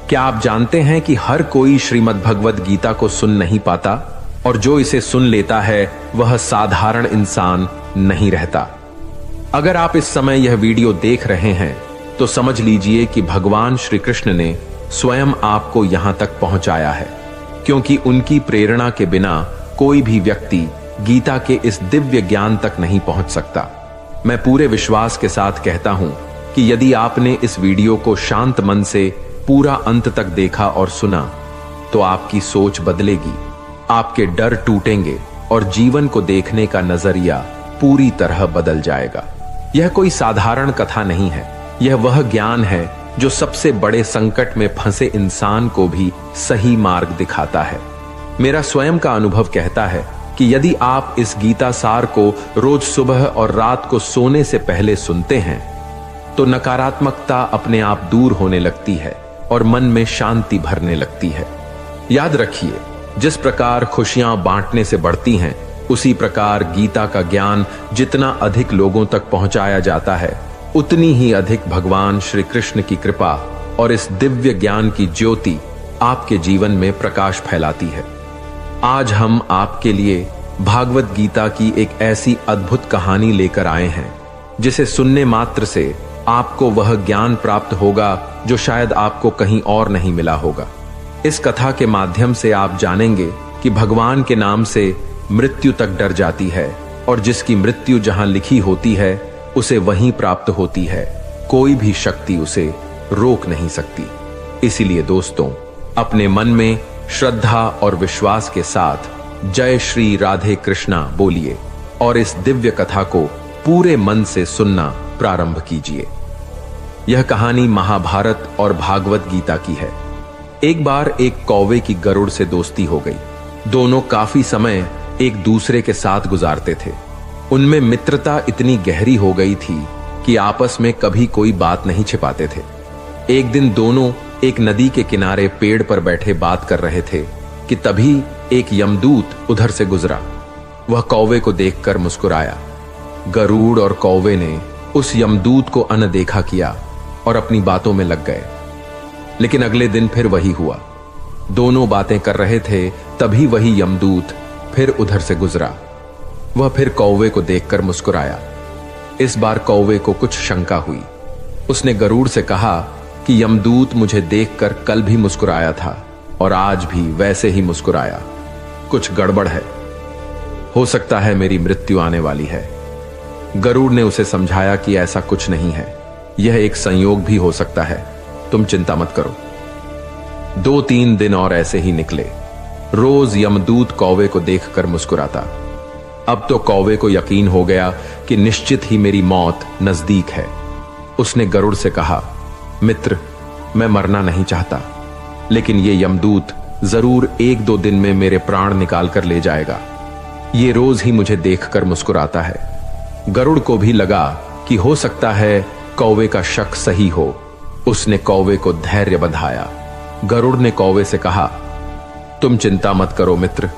क्या आप जानते हैं कि हर कोई श्रीमद् भगवद गीता को सुन नहीं पाता और जो इसे सुन लेता है वह साधारण इंसान नहीं रहता। अगर आप इस समय यह वीडियो देख रहे हैं तो समझ लीजिए कि भगवान श्री कृष्ण ने स्वयं आपको यहां तक पहुंचाया है, क्योंकि उनकी प्रेरणा के बिना कोई भी व्यक्ति गीता के इस दिव्य ज्ञान तक नहीं पहुंच सकता। मैं पूरे विश्वास के साथ कहता हूं कि यदि आपने इस वीडियो को शांत मन से पूरा अंत तक देखा और सुना तो आपकी सोच बदलेगी, आपके डर टूटेंगे और जीवन को देखने का नजरिया पूरी तरह बदल जाएगा। यह कोई साधारण कथा नहीं है, यह वह ज्ञान है जो सबसे बड़े संकट में फंसे इंसान को भी सही मार्ग दिखाता है। मेरा स्वयं का अनुभव कहता है कि यदि आप इस गीता सार को रोज सुबह और रात को सोने से पहले सुनते हैं तो नकारात्मकता अपने आप दूर होने लगती है और मन में शांति भरने लगती है। याद रखिए, जिस प्रकार खुशियां बांटने से बढ़ती हैं, उसी प्रकार गीता का ज्ञान जितना अधिक लोगों तक पहुंचाया जाता है, उतनी ही अधिक भगवान श्री कृष्ण की कृपा और इस दिव्य ज्ञान की ज्योति आपके जीवन में प्रकाश फैलाती है। आज हम आपके लिए भागवत गीता की एक ऐसी अद्भुत कहानी लेकर आए हैं जिसे सुनने मात्र से आपको वह ज्ञान प्राप्त होगा जो शायद आपको कहीं और नहीं मिला होगा। इस कथा के माध्यम से आप जानेंगे कि भगवान के नाम से मृत्यु तक डर जाती है और जिसकी मृत्यु जहां लिखी होती है उसे वहीं प्राप्त होती है, कोई भी शक्ति उसे रोक नहीं सकती। इसीलिए दोस्तों, अपने मन में श्रद्धा और विश्वास के साथ जय श्री राधे कृष्णा बोलिए और इस दिव्य कथा को पूरे मन से सुनना प्रारंभ कीजिए। यह कहानी महाभारत और भागवत गीता की है। एक बार एक कौवे की गरुड़ से दोस्ती हो गई। दोनों काफी समय एक दूसरे के साथ गुजारते थे। उनमें मित्रता इतनी गहरी हो गई थी कि आपस में कभी कोई बात नहीं छिपाते थे। एक दिन दोनों एक नदी के किनारे पेड़ पर बैठे बात कर रहे थे कि तभी एक यमदूत उधर से गुजरा। वह कौवे को देखकर मुस्कुराया। गरुड़ और कौवे ने उस यमदूत को अनदेखा किया और अपनी बातों में लग गए। लेकिन अगले दिन फिर वही हुआ। दोनों बातें कर रहे थे, तभी वही यमदूत फिर उधर से गुजरा। वह फिर कौवे को देखकर मुस्कुराया। इस बार कौवे को कुछ शंका हुई। उसने गरुड़ से कहा कि यमदूत मुझे देखकर कल भी मुस्कुराया था और आज भी वैसे ही मुस्कुराया। कुछ गड़बड़ है, हो सकता है मेरी मृत्यु आने वाली है। गरुड़ ने उसे समझाया कि ऐसा कुछ नहीं है, यह एक संयोग भी हो सकता है, तुम चिंता मत करो। 2-3 दिन और ऐसे ही निकले। रोज यमदूत कौवे को देखकर मुस्कुराता। अब तो कौवे को यकीन हो गया कि निश्चित ही मेरी मौत नजदीक है। उसने गरुड़ से कहा, मित्र, मैं मरना नहीं चाहता, लेकिन ये यमदूत जरूर 1-2 दिन में मेरे प्राण निकाल कर ले जाएगा। ये रोज ही मुझे देखकर मुस्कुराता है। गरुड़ को भी लगा कि हो सकता है कौवे का शक सही हो। उसने कौवे को धैर्य बंधाया। गरुड़ ने कौवे से कहा, तुम चिंता मत करो मित्र,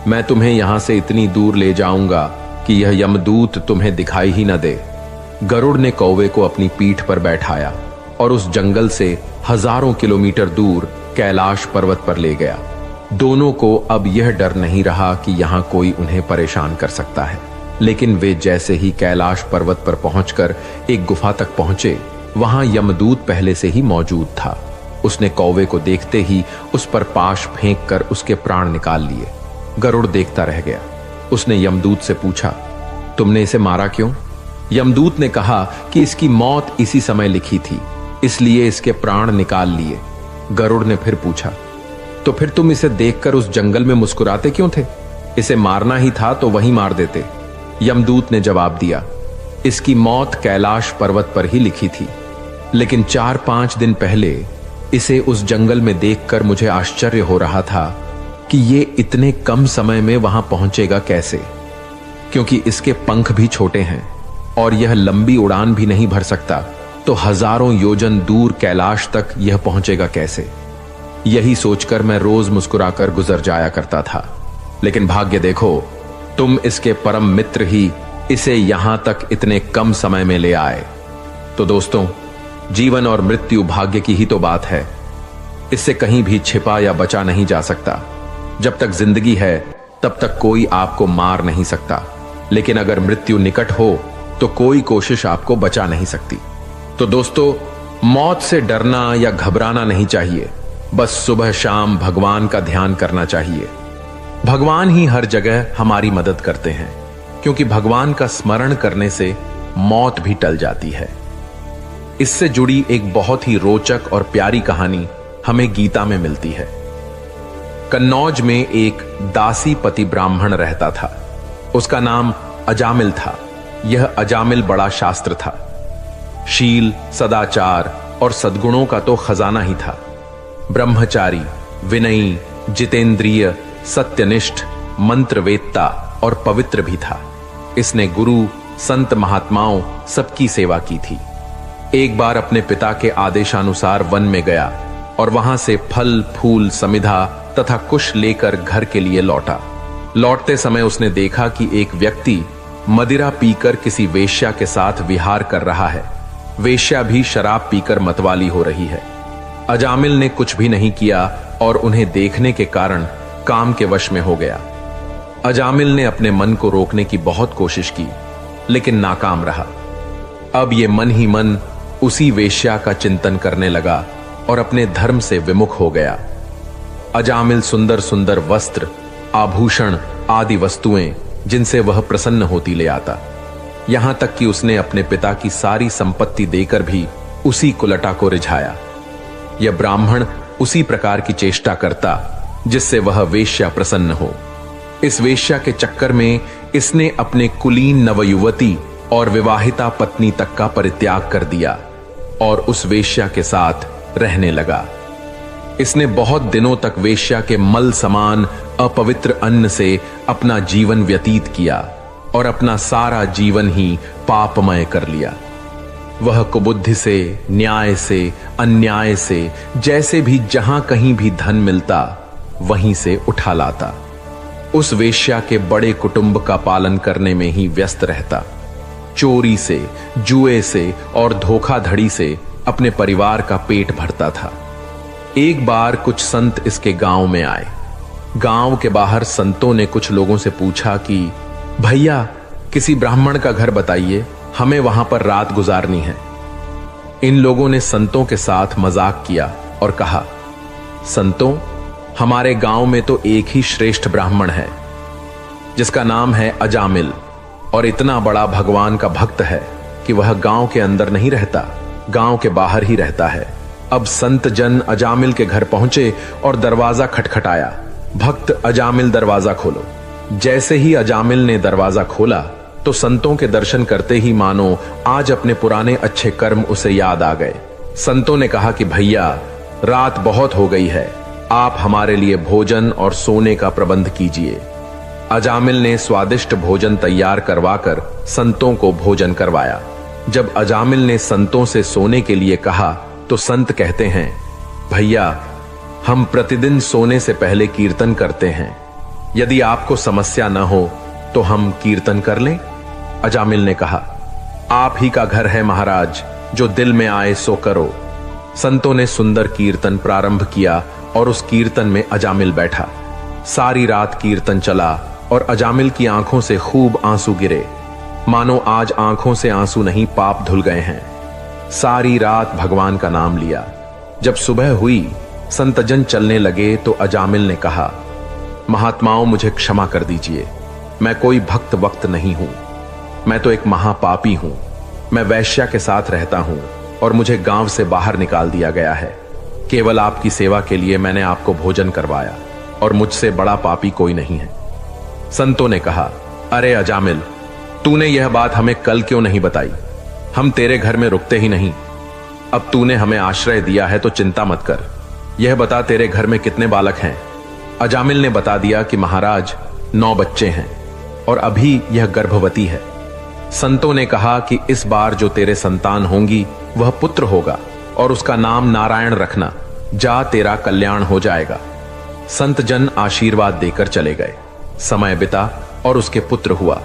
मैं तुम्हें यहां से इतनी दूर ले जाऊंगा कि यह यमदूत तुम्हें दिखाई ही न दे। गरुड़ ने कौवे को अपनी पीठ पर बैठाया और उस जंगल से हजारों किलोमीटर दूर कैलाश पर्वत पर ले गया। दोनों को अब यह डर नहीं रहा कि यहां कोई उन्हें परेशान कर सकता है। लेकिन वे जैसे ही कैलाश पर्वत पर पहुंचकर एक गुफा तक पहुंचे, वहां यमदूत पहले से ही मौजूद था। उसने कौवे को देखते ही उस पर पाश फेंक कर उसके प्राण निकाल लिए। गरुड़ देखता रह गया। उसने यमदूत से पूछा, तुमने इसे मारा क्यों? यमदूत ने कहा कि इसकी मौत इसी समय लिखी थी, इसलिए इसके प्राण निकाल लिए। गरुड़ ने फिर पूछा, तो फिर तुम इसे देखकर उस जंगल में मुस्कुराते क्यों थे? इसे मारना ही था तो वहीं मार देते। यमदूत ने जवाब दिया, इसकी मौत कैलाश पर्वत पर ही लिखी थी, लेकिन 4-5 दिन पहले इसे उस जंगल में देखकर मुझे आश्चर्य हो रहा था कि ये इतने कम समय में वहां पहुंचेगा कैसे, क्योंकि इसके पंख भी छोटे हैं और यह लंबी उड़ान भी नहीं भर सकता, तो हजारों योजन दूर कैलाश तक यह पहुंचेगा कैसे? यही सोचकर मैं रोज मुस्कुराकर गुजर जाया करता था। लेकिन भाग्य देखो, तुम इसके परम मित्र ही इसे यहां तक इतने कम समय में ले आए। तो दोस्तों, जीवन और मृत्यु भाग्य की ही तो बात है। इससे कहीं भी छिपा या बचा नहीं जा सकता। जब तक जिंदगी है तब तक कोई आपको मार नहीं सकता, लेकिन अगर मृत्यु निकट हो तो कोई कोशिश आपको बचा नहीं सकती। तो दोस्तों, मौत से डरना या घबराना नहीं चाहिए, बस सुबह शाम भगवान का ध्यान करना चाहिए। भगवान ही हर जगह हमारी मदद करते हैं, क्योंकि भगवान का स्मरण करने से मौत भी टल जाती है। इससे जुड़ी एक बहुत ही रोचक और प्यारी कहानी हमें गीता में मिलती है। कन्नौज में एक दासी पति ब्राह्मण रहता था। उसका नाम अजामिल था। यह अजामिल बड़ा शास्त्र था। शील, सदाचार और सद्गुणों का तो खजाना ही था। ब्रह्मचारी, विनयी, जितेंद्रिय, सत्यनिष्ठ, मंत्रवेत्ता और पवित्र भी था। इसने गुरु, संत, महात्माओं सबकी सेवा की थी। एक बार अपने पिता के आदेशानुसार वन में गया और वहां से फल, फूल, समिधा तथा कुश लेकर घर के लिए लौटा। लौटते समय उसने देखा कि एक व्यक्ति मदिरा पीकर किसी वेश्या के साथ विहार कर रहा है। वेश्या भी शराब पीकर मतवाली हो रही है। अजामिल ने कुछ भी नहीं किया और उन्हें देखने के कारण काम के वश में हो गया। अजामिल ने अपने मन को रोकने की बहुत कोशिश की, लेकिन नाकाम रहा। अब ये मन ही मन उसी वेश्या का चिंतन करने लगा और अपने धर्म से विमुख हो गया। अजामिल सुंदर सुंदर वस्त्र, आभूषण आदि वस्तुएं जिनसे वह प्रसन्न होती ले आता। यहां तक कि उसने अपने पिता की सारी संपत्ति देकर भी उसी कुलटा को रिझाया। यह ब्राह्मण उसी प्रकार की चेष्टा करता जिससे वह वेश्या प्रसन्न हो। इस वेश्या के चक्कर में इसने अपने कुलीन नवयुवती और विवाहिता पत्नी तक का परित्याग कर दिया और उस वेश्या के साथ रहने लगा। इसने बहुत दिनों तक वेश्या के मल समान अपवित्र अन्न से अपना जीवन व्यतीत किया और अपना सारा जीवन ही पापमय कर लिया। वह कुबुद्धि से, न्याय से, अन्याय से, जैसे भी जहां कहीं भी धन मिलता वहीं से उठा लाता। उस वेश्या के बड़े कुटुंब का पालन करने में ही व्यस्त रहता। चोरी से, जुए से और धोखाधड़ी से अपने परिवार का पेट भरता था। एक बार कुछ संत इसके गांव में आए। गांव के बाहर संतों ने कुछ लोगों से पूछा कि भैया, किसी ब्राह्मण का घर बताइए, हमें वहां पर रात गुजारनी है। इन लोगों ने संतों के साथ मजाक किया और कहा, संतों, हमारे गांव में तो एक ही श्रेष्ठ ब्राह्मण है जिसका नाम है अजामिल, और इतना बड़ा भगवान का भक्त है कि वह गांव के अंदर नहीं रहता, गांव के बाहर ही रहता है। अब संत जन अजामिल के घर पहुंचे और दरवाजा खटखटाया। भक्त अजामिल, दरवाजा खोलो। जैसे ही अजामिल ने दरवाजा खोला तो संतों के दर्शन करते ही मानो आज अपने पुराने अच्छे कर्म उसे याद आ गए। संतों ने कहा कि भैया, रात बहुत हो गई है, आप हमारे लिए भोजन और सोने का प्रबंध कीजिए। अजामिल ने स्वादिष्ट भोजन तैयार करवाकर संतों को भोजन करवाया। जब अजामिल ने संतों से सोने के लिए कहा तो संत कहते हैं, भैया, हम प्रतिदिन सोने से पहले कीर्तन करते हैं, यदि आपको समस्या न हो तो हम कीर्तन कर लें। अजामिल ने कहा, आप ही का घर है महाराज, जो दिल में आए सो करो। संतों ने सुंदर कीर्तन प्रारंभ किया और उस कीर्तन में अजामिल बैठा। सारी रात कीर्तन चला और अजामिल की आंखों से खूब आंसू गिरे, मानो आज आंखों से आंसू नहीं पाप धुल गए हैं। सारी रात भगवान का नाम लिया। जब सुबह हुई, संतजन चलने लगे तो अजामिल ने कहा, महात्माओं, मुझे क्षमा कर दीजिए, मैं कोई भक्त वक्त नहीं हूं, मैं तो एक महापापी हूं। मैं वैश्या के साथ रहता हूं और मुझे गांव से बाहर निकाल दिया गया है। केवल आपकी सेवा के लिए मैंने आपको भोजन करवाया और मुझसे बड़ा पापी कोई नहीं है। संतों ने कहा, अरे अजामिल, तूने यह बात हमें कल क्यों नहीं बताई? हम तेरे घर में रुकते ही नहीं। अब तूने हमें आश्रय दिया है तो चिंता मत कर। यह बता, तेरे घर में कितने बालक हैं? अजामिल ने बता दिया कि महाराज, 9 बच्चे हैं और अभी यह गर्भवती है। संतों ने कहा कि इस बार जो तेरे संतान होंगी वह पुत्र होगा और उसका नाम नारायण रखना। जा, तेरा कल्याण हो जाएगा। संत जन आशीर्वाद देकर चले गए। समय बिता और उसके पुत्र हुआ।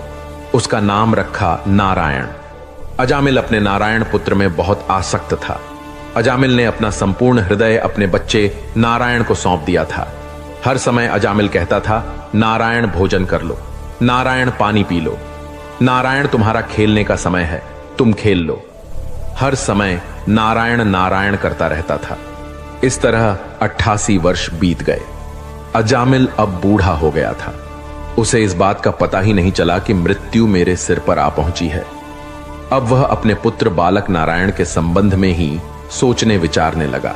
उसका नाम रखा नारायण। अजामिल अपने नारायण पुत्र में बहुत आसक्त था। अजामिल ने अपना संपूर्ण हृदय अपने बच्चे नारायण को सौंप दिया था। हर समय अजामिल कहता था, नारायण भोजन कर लो, नारायण पानी पी लो, नारायण तुम्हारा खेलने का समय है, तुम खेल लो। हर समय नारायण नारायण करता रहता था। इस तरह 88 वर्ष बीत गए। अजामिल अब बूढ़ा हो गया था। उसे इस बात का पता ही नहीं चला कि मृत्यु मेरे सिर पर आ पहुंची है। अब वह अपने पुत्र बालक नारायण के संबंध में ही सोचने विचारने लगा।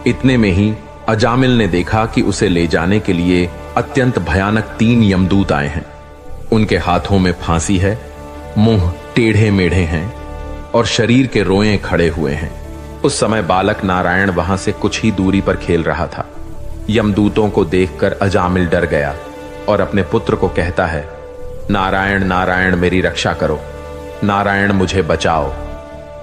इतने में ही अजामिल ने देखा कि उसे ले जाने के लिए अत्यंत भयानक 3 यमदूत आए हैं। उनके हाथों में फांसी है, मुंह टेढ़े मेढ़े हैं और शरीर के रोएं खड़े हुए हैं। उस समय बालक नारायण वहां से कुछ ही दूरी पर खेल रहा था। यमदूतों को देखकर अजामिल डर गया और अपने पुत्र को कहता है, नारायण नारायण मेरी रक्षा करो, नारायण मुझे बचाओ।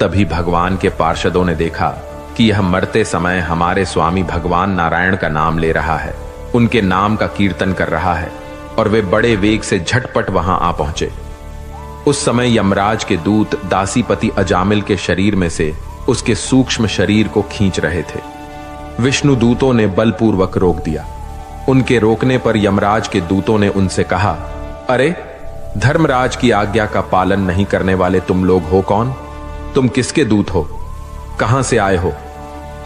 तभी भगवान के पार्षदों ने देखा कि यह मरते समय हमारे स्वामी भगवान नारायण का नाम ले रहा है, उनके नाम का कीर्तन कर रहा है, और वे बड़े वेग से झटपट वहां आ पहुंचे। उस समय यमराज के दूत दासीपति अजामिल के शरीर में से उसके सूक्ष्म शरीर को खींच रहे थे। विष्णु दूतों ने बलपूर्वक रोक दिया। उनके रोकने पर यमराज के दूतों ने उनसे कहा, अरे धर्मराज की आज्ञा का पालन नहीं करने वाले तुम लोग हो कौन? तुम किसके दूत हो? कहां से आए हो?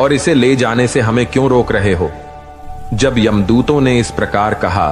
और इसे ले जाने से हमें क्यों रोक रहे हो? जब यमदूतों ने इस प्रकार कहा